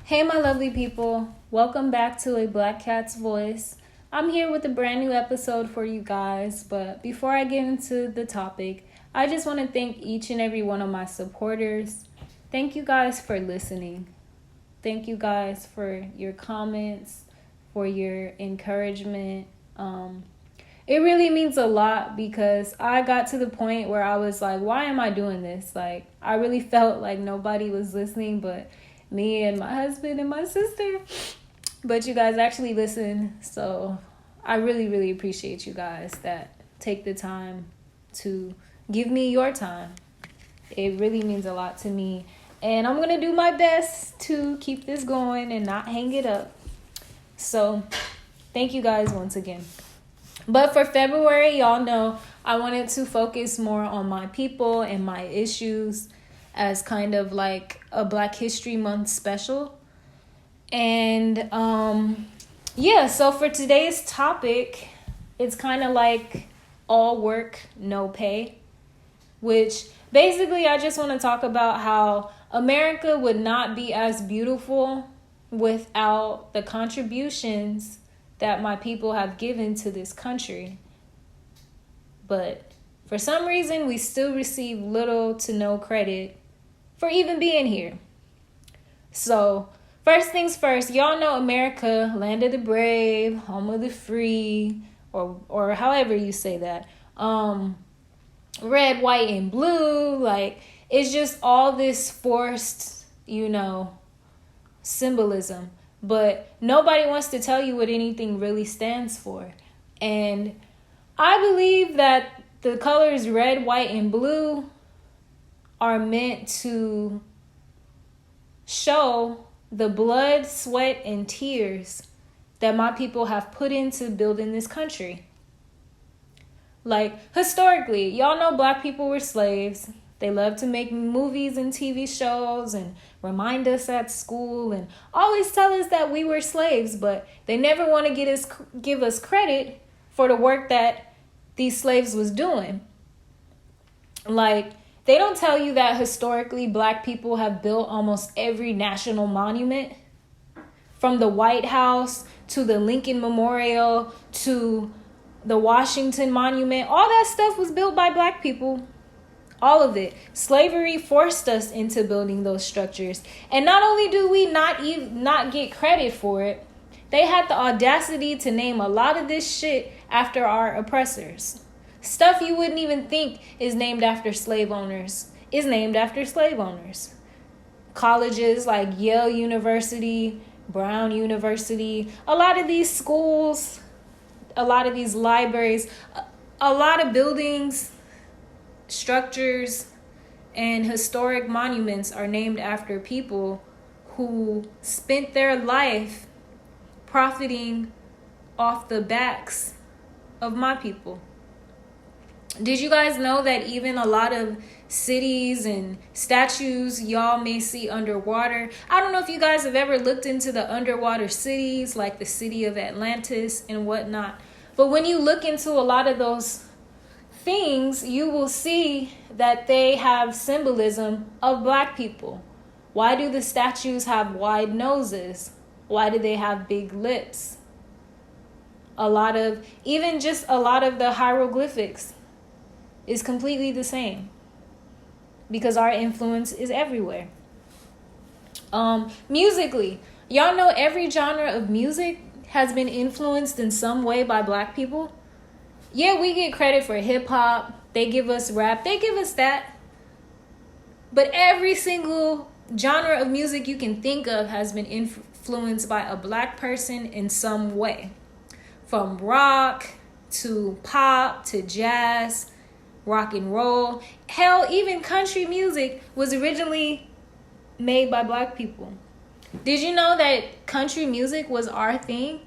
Hey, my lovely people. Welcome back to A Black Cat's Voice. I'm here with a brand new episode for you guys, but before I get into the topic, I just want to thank each and every one of my supporters. Thank you guys for listening. Thank you guys for your comments, for your encouragement. It really means a lot because I got to the point where I was like, why am I doing this? Like, I really felt like nobody was listening but me and my husband and my sister. But you guys actually listen. So I really, really appreciate you guys that take the time to give me your time. It really means a lot to me. And I'm going to do my best to keep this going and not hang it up. So thank you guys once again. But for February, y'all know I wanted to focus more on my people and my issues as kind of like a Black History Month special. And so for today's topic, it's kind of like all work, no pay, which basically I just want to talk about how America would not be as beautiful without the contributions that my people have given to this country. But for some reason, we still receive little to no credit for even being here. So first things first, y'all know America, land of the brave, home of the free, or however you say that. Red, white, and blue, like it's just all this forced, symbolism. But nobody wants to tell you what anything really stands for. And I believe that the colors red, white, and blue are meant to show the blood, sweat, and tears that my people have put into building this country. Like, historically, y'all know Black people were slaves. They love to make movies and TV shows and remind us at school and always tell us that we were slaves, but they never want to give us credit for the work that these slaves was doing. Like, they don't tell you that historically Black people have built almost every national monument, from the White House to the Lincoln Memorial to the Washington Monument. All that stuff was built by Black people. All of it. Slavery forced us into building those structures. And not only do we not get credit for it, they had the audacity to name a lot of this shit after our oppressors. Stuff you wouldn't even think is named after slave owners is named after slave owners. Colleges like Yale University, Brown University, a lot of these schools, a lot of these libraries, a lot of buildings, structures, and historic monuments are named after people who spent their life profiting off the backs of my people. Did you guys know that even a lot of cities and statues y'all may see underwater? I don't know if you guys have ever looked into the underwater cities like the city of Atlantis and whatnot. But when you look into a lot of those things, you will see that they have symbolism of Black people. Why do the statues have wide noses? Why do they have big lips? A lot of the hieroglyphics is completely the same because our influence is everywhere. Musically, y'all know every genre of music has been influenced in some way by Black people. Yeah, we get credit for hip hop. They give us rap. They give us that. But every single genre of music you can think of has been influenced by a Black person in some way. From rock to pop to jazz, rock and roll. Hell, even country music was originally made by Black people. Did you know that country music was our thing?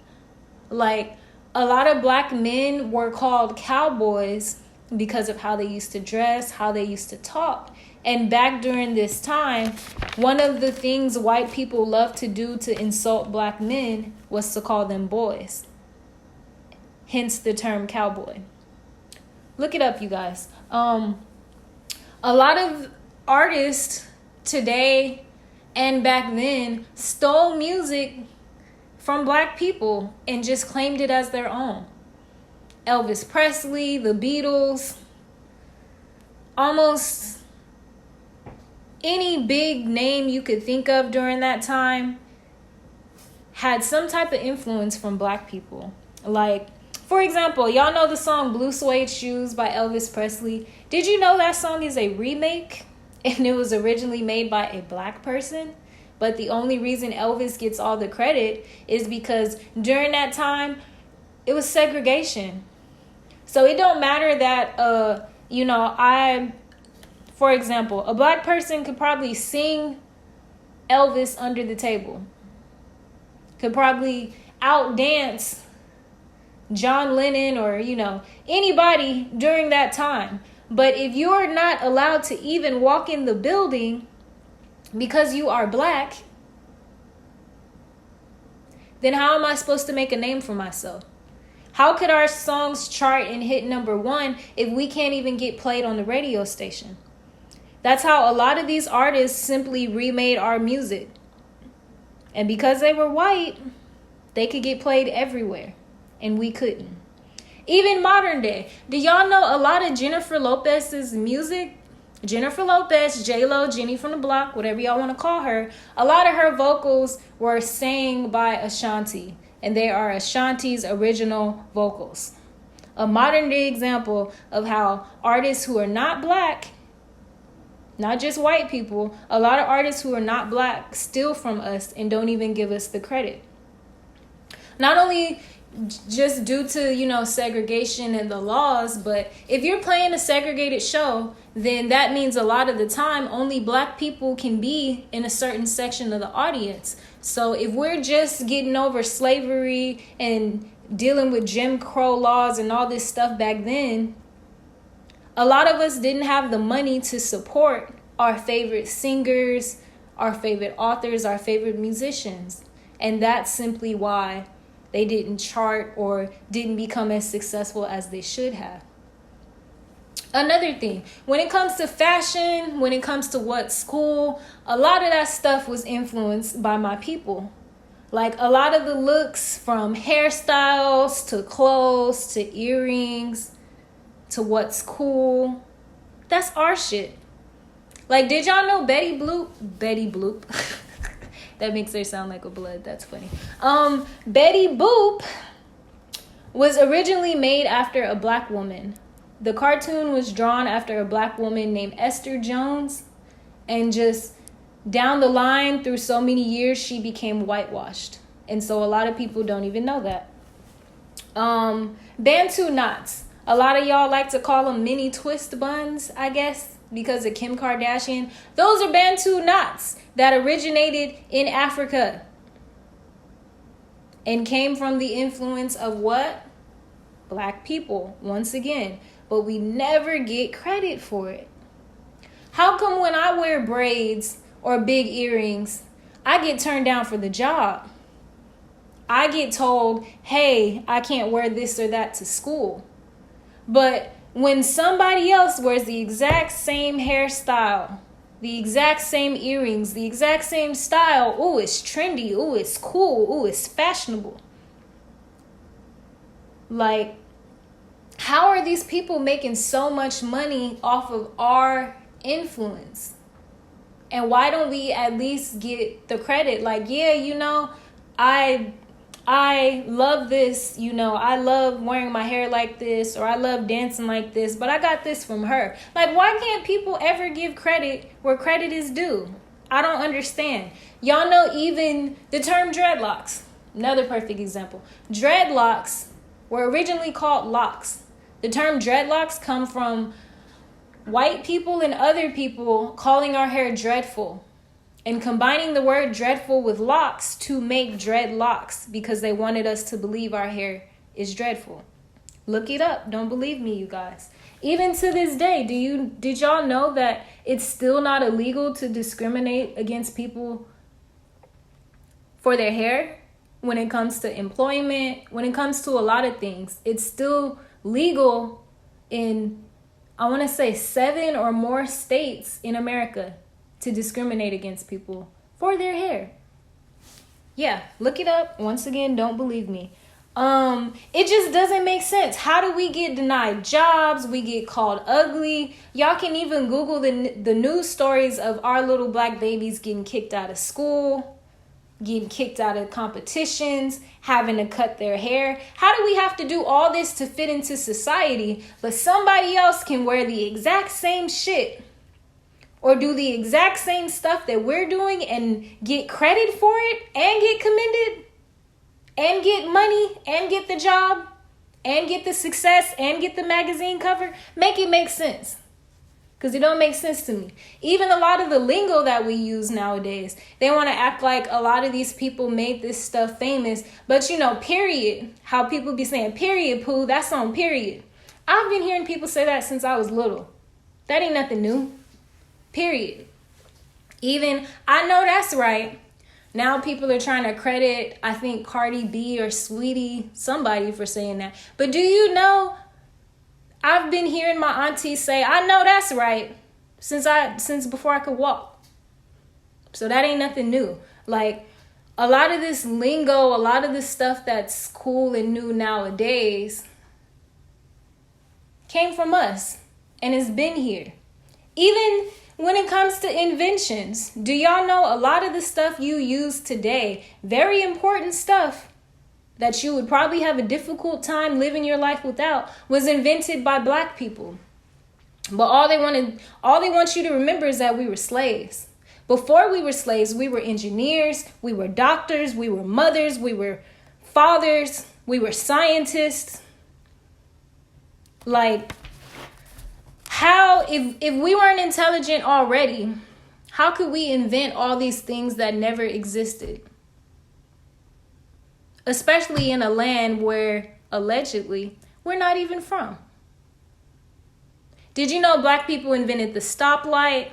Like, a lot of Black men were called cowboys because of how they used to dress, how they used to talk. And back during this time, one of the things white people loved to do to insult Black men was to call them boys. Hence the term cowboy. Look it up, you guys. A lot of artists today and back then stole music from black people and just claimed it as their own. Elvis Presley, the Beatles, almost any big name you could think of during that time had some type of influence from black people. Like, for example, y'all know the song Blue Suede Shoes by Elvis Presley. Did you know that song is a remake? And it was originally made by a black person? But the only reason Elvis gets all the credit is because during that time, it was segregation. So it don't matter that, for example, a black person could probably sing Elvis under the table. Could probably outdance John Lennon or, anybody during that time. But if you're not allowed to even walk in the building because you are black, then how am I supposed to make a name for myself? How could our songs chart and hit number one if we can't even get played on the radio station? That's how a lot of these artists simply remade our music. And because they were white, they could get played everywhere. And we couldn't. Even modern day. Do y'all know a lot of Jennifer Lopez's music? Jennifer Lopez, J-Lo, Jenny from the Block, whatever y'all want to call her. A lot of her vocals were sang by Ashanti. And they are Ashanti's original vocals. A modern day example of how artists who are not black, not just white people, a lot of artists who are not black steal from us and don't even give us the credit. Not only just due to, segregation and the laws, but if you're playing a segregated show, then that means a lot of the time only black people can be in a certain section of the audience. So if we're just getting over slavery and dealing with Jim Crow laws and all this stuff back then, a lot of us didn't have the money to support our favorite singers, our favorite authors, our favorite musicians. And that's simply why they didn't chart or didn't become as successful as they should have. Another thing, when it comes to fashion, when it comes to what's cool, a lot of that stuff was influenced by my people. Like a lot of the looks, from hairstyles to clothes to earrings to what's cool, that's our shit. Like, did y'all know Betty Bloop? That makes her sound like a blood. That's funny. Betty Boop was originally made after a black woman. The cartoon was drawn after a black woman named Esther Jones. And just down the line, through so many years, she became whitewashed. And so a lot of people don't even know that. Bantu knots. A lot of y'all like to call them mini twist buns, I guess, because of Kim Kardashian. Those are Bantu knots that originated in Africa and came from the influence of what? Black people, once again. But we never get credit for it. How come when I wear braids or big earrings, I get turned down for the job? I get told, hey, I can't wear this or that to school. But when somebody else wears the exact same hairstyle, the exact same earrings, the exact same style, ooh, it's trendy, ooh, it's cool, ooh, it's fashionable. Like, how are these people making so much money off of our influence? And why don't we at least get the credit? Like, yeah, I love this, I love wearing my hair like this, or I love dancing like this, but I got this from her. Like, why can't people ever give credit where credit is due? I don't understand. Y'all know even the term dreadlocks. Another perfect example. Dreadlocks were originally called locks. The term dreadlocks come from white people and other people calling our hair dreadful and combining the word dreadful with locks to make dreadlocks because they wanted us to believe our hair is dreadful. Look it up. Don't believe me, you guys. Even to this day, did y'all know that it's still not illegal to discriminate against people for their hair when it comes to employment, when it comes to a lot of things? It's still legal in, I want to say, 7 or more states in America to discriminate against people for their hair. Yeah, look it up. Once again, don't believe me. It just doesn't make sense. How do we get denied jobs? We get called ugly. Y'all can even Google the news stories of our little black babies getting kicked out of school, getting kicked out of competitions, having to cut their hair. How do we have to do all this to fit into society, but somebody else can wear the exact same shit or do the exact same stuff that we're doing and get credit for it and get commended and get money and get the job and get the success and get the magazine cover? Make it make sense. Because it don't make sense to me. Even a lot of the lingo that we use nowadays, they want to act like a lot of these people made this stuff famous. But you know, period. How people be saying period, poo, that's on period. I've been hearing people say that since I was little. That ain't nothing new. Period. Even, I know that's right. Now people are trying to credit, I think, Cardi B or Sweetie, somebody for saying that. But do you know, I've been hearing my auntie say, I know that's right, since before I could walk. So that ain't nothing new. Like, a lot of this lingo, a lot of this stuff that's cool and new nowadays came from us. And it's been here. Even when it comes to inventions, do y'all know a lot of the stuff you use today, very important stuff that you would probably have a difficult time living your life without, was invented by black people. But all they want you to remember is that we were slaves. Before we were slaves, we were engineers, we were doctors, we were mothers, we were fathers, we were scientists. Like, how, if we weren't intelligent already, how could we invent all these things that never existed? Especially in a land where, allegedly, we're not even from. Did you know black people invented the stoplight,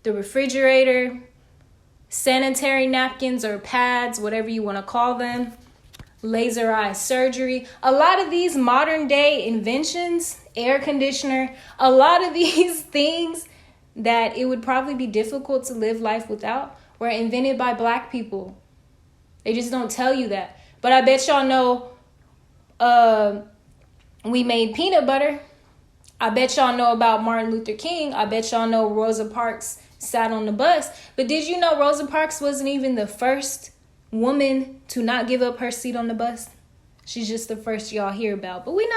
the refrigerator, sanitary napkins or pads, whatever you want to call them, laser eye surgery? A lot of these modern day inventions, air conditioner, a lot of these things that it would probably be difficult to live life without were invented by black people. They just don't tell you that. But I bet y'all know we made peanut butter. I bet y'all know about Martin Luther King. I bet y'all know Rosa Parks sat on the bus. But did you know Rosa Parks wasn't even the first woman to not give up her seat on the bus? She's just the first y'all hear about. But we're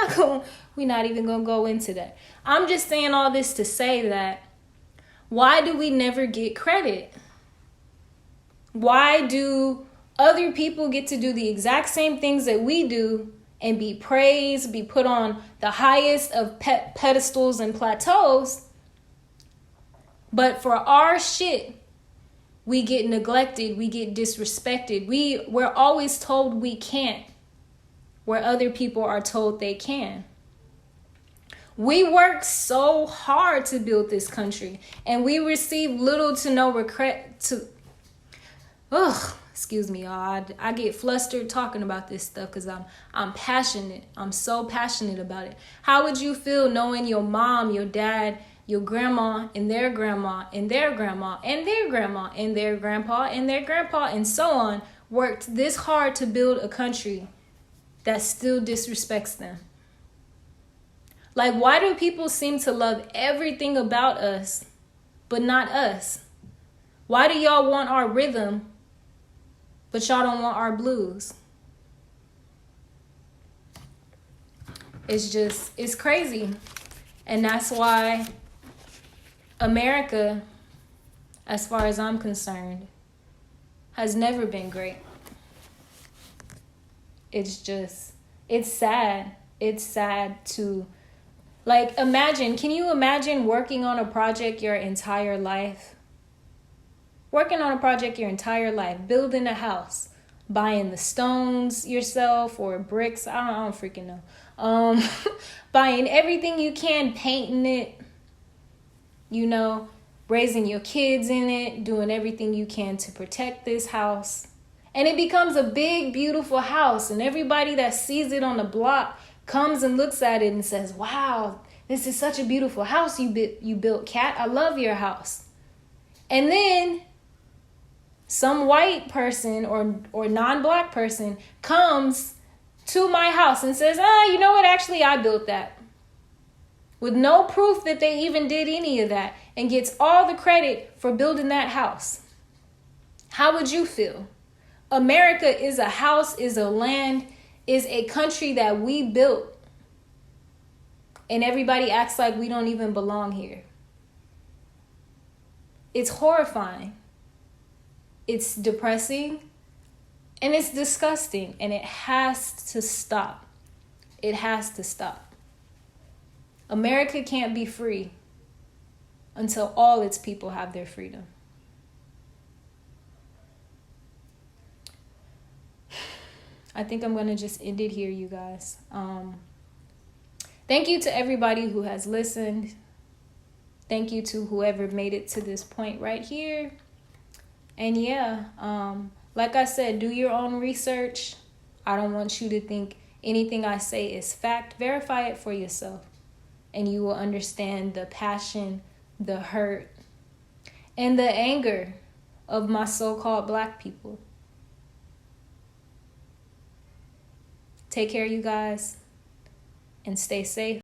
not even gonna go into that. I'm just saying all this to say that, why do we never get credit? Why do other people get to do the exact same things that we do and be praised, be put on the highest of pedestals and plateaus, but for our shit, we get neglected, we get disrespected. We're always told we can't, where other people are told they can. We worked so hard to build this country, and we receive little to no regret excuse me, y'all. I get flustered talking about this stuff because I'm passionate. I'm so passionate about it. How would you feel knowing your mom, your dad, your grandma, and their grandma, and their grandma, and their grandma, and their grandpa, and their grandpa, and so on, worked this hard to build a country that still disrespects them? Like, why do people seem to love everything about us, but not us? Why do y'all want our rhythm, but y'all don't want our blues? It's crazy. And that's why America, as far as I'm concerned, has never been great. It's sad. It's sad to, like, can you imagine working on a project your entire life? Working on a project your entire life, building a house, buying the stones yourself or bricks, I don't freaking know. Buying everything you can, painting it, raising your kids in it, doing everything you can to protect this house. And it becomes a big, beautiful house, and everybody that sees it on the block comes and looks at it and says, wow, this is such a beautiful house you built, Kat. I love your house. And then some white person or non-black person comes to my house and says, you know what, actually I built that, with no proof that they even did any of that, and gets all the credit for building that house, how would you feel? America is a house, is a land, is a country that we built, and everybody acts like we don't even belong here. It's horrifying. It's depressing, and it's disgusting, and it has to stop. It has to stop. America can't be free until all its people have their freedom. I think I'm going to just end it here, you guys. Thank you to everybody who has listened. Thank you to whoever made it to this point right here. And yeah, like I said, do your own research. I don't want you to think anything I say is fact. Verify it for yourself, and you will understand the passion, the hurt, and the anger of my so-called black people. Take care, you guys, and stay safe.